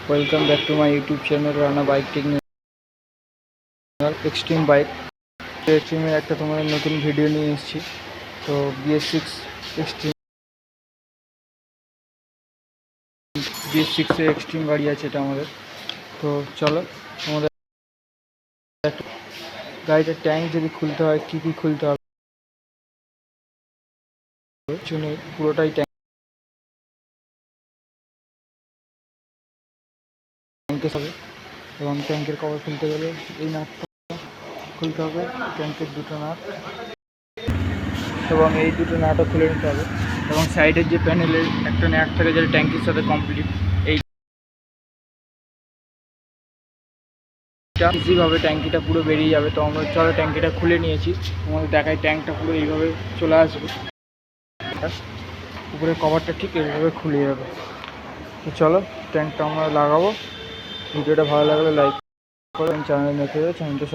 Welcome back to my YouTube channel Rana bike technical extreme bike. এক্সট্রিমের একটা তোমাদের নতুন ভিডিও নিয়ে এসেছি। তো BS6 এক্সট্রিম, BS6 এক্সট্রিম গাড়ি আছে এটা আমাদের। তো চলো আমাদের গাড়িটার ট্যাঙ্ক যদি খুলতে হয় কী কী খুলতে হবে শুনে পুরোটাই ট্যাঙ্কে হবে। এবং ট্যাঙ্কের কভার খুলতে গেলে এই নাটটা খুলতে হবে, ট্যাঙ্কের দুটো নাট এবং এই দুটো নাটও খুলে নিতে হবে। এবং সাইডের যে প্যানেলের একটা নাট থাকে যেটা ট্যাঙ্কির সাথে কমপ্লিট, এইটা ইজিভাবে ট্যাঙ্কিটা পুরো বেরিয়ে যাবে। তো আমরা চলো ট্যাঙ্কিটা খুলে নিয়েছি, আমাদের দেখায় ট্যাঙ্কটা পুরো এইভাবে চলে আসবে, উপরে কভারটা ঠিক এইভাবে খুলে যাবে। তো চলো ট্যাঙ্কটা আমরা লাগাবো। ভিডিওটা ভালো লাগলে লাইক করুন, চ্যানেল দেখে চ্যানেলটা